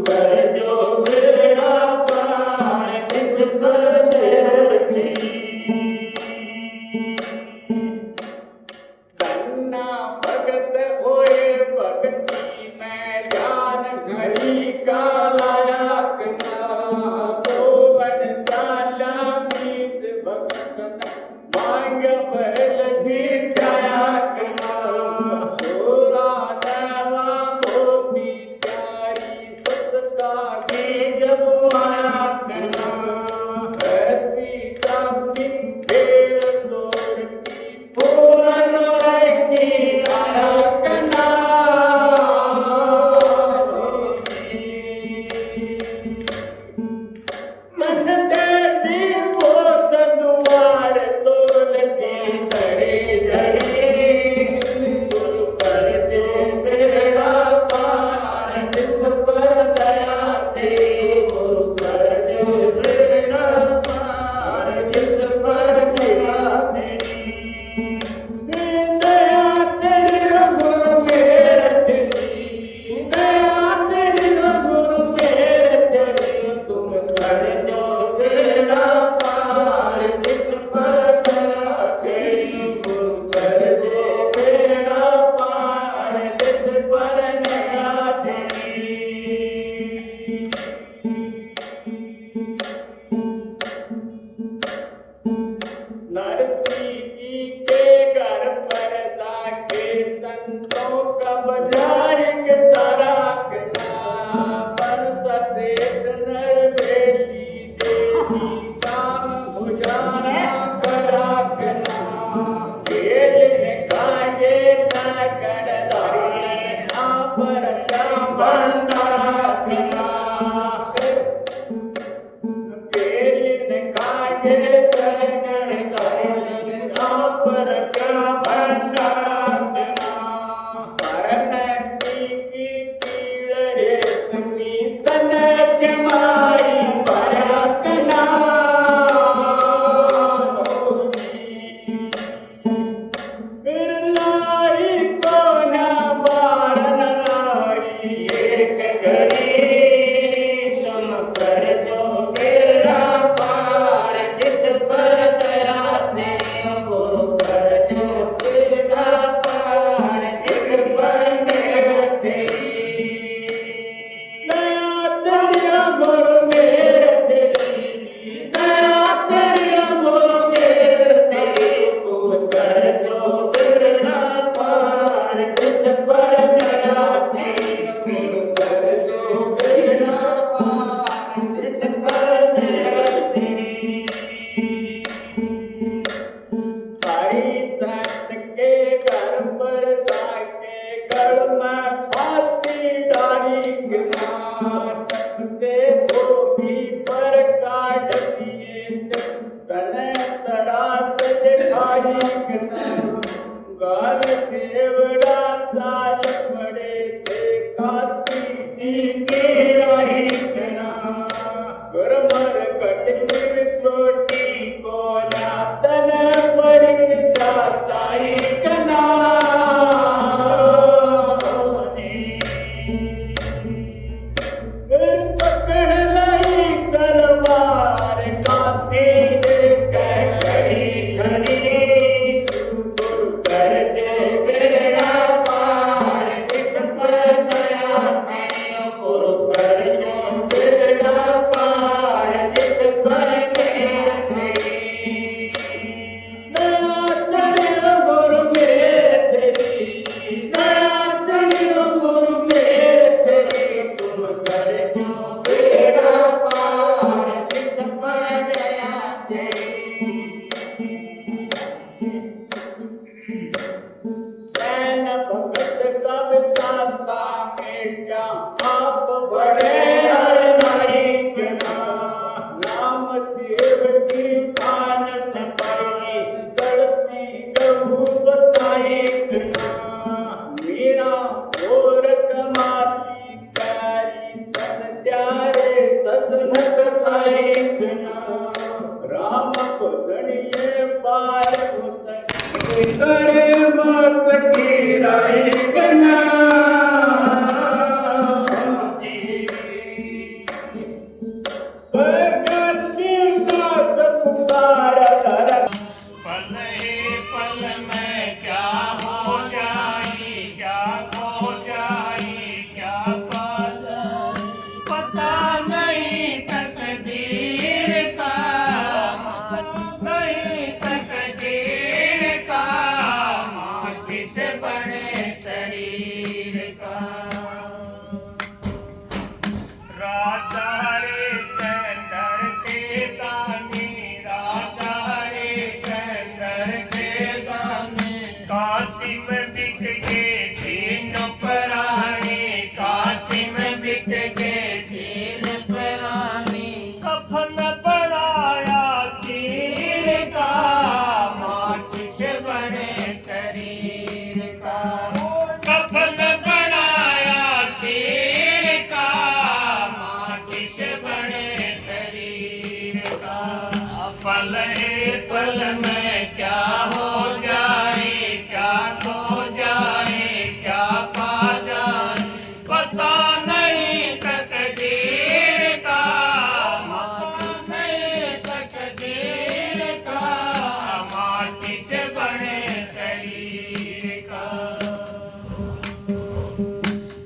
कर जो से बने शरीर राजा हरिश्चंद्र के दानी, राजा हरिश्चंद्र के दानी। काशी में बिक गए तीन प्राणी, काशी में बिक गए तीन प्राणी। कफन बनाया चीर का, माटी से बने शरीर का। कफन बनाया चीर का, माटी से बने शरीर का। पल पल में क्या हो जाए, क्या खो जाए, क्या पा जाए, पता नहीं तकदीर का, माटी नहीं तकदीर का। माटी से बने शरीर का।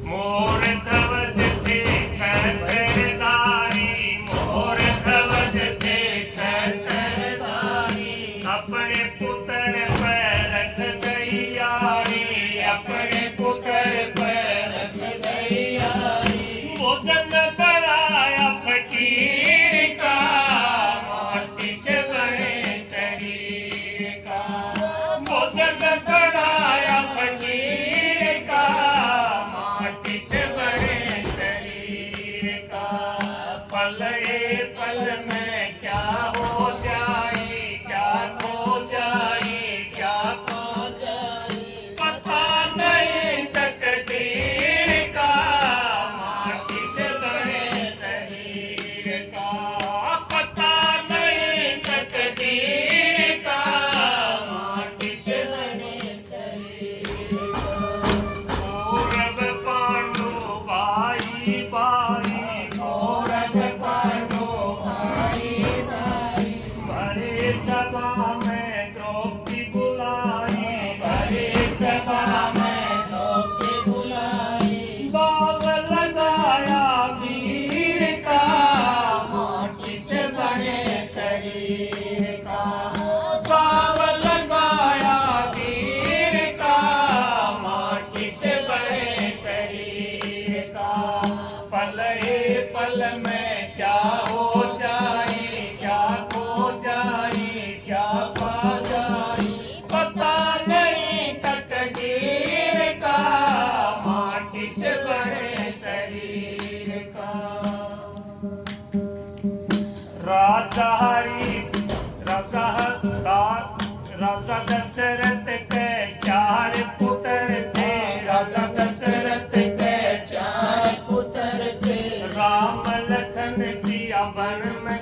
मोर ध्वज थे छत्रधारी, मोर ध्वज थे छत्रधारी। अपने पुत्र पर रख गई यारी, अपने पुत्र पर रख गई यारी। भोजन बनाया फकीर का, माटी से बने शरीर का। भोजन बनाया फकीर का, माटी से बने शरीर का। पल पल में क्या हो जाए, क्या खो जाए, क्या खो जाए, पता नहीं तकदीर का। माटी से बने शरीर का, पता नहीं तकदीर का। माटी से बने शरीर का। कौरव पांडु भाई भाई, कौरव पांडु भाई भाई। भरे सभा में द्रौपदी बुलाई, भरे सभा में द्रौपदी बुलाई। दाव लगाया वीर का, माटी से बने शरीर का। दाव लगाया वीर का, माटी से बने शरीर का। पल पल में क्या हो जाए, क्या खो जाए, क्या पा जाए, पता नहीं तकदीर का। माटी से बने शरीर का। राजा राजा दशरथ के चार पुत्र थे, राजा दशरथ के चार पुत्र थे। राम लखन सिया वन में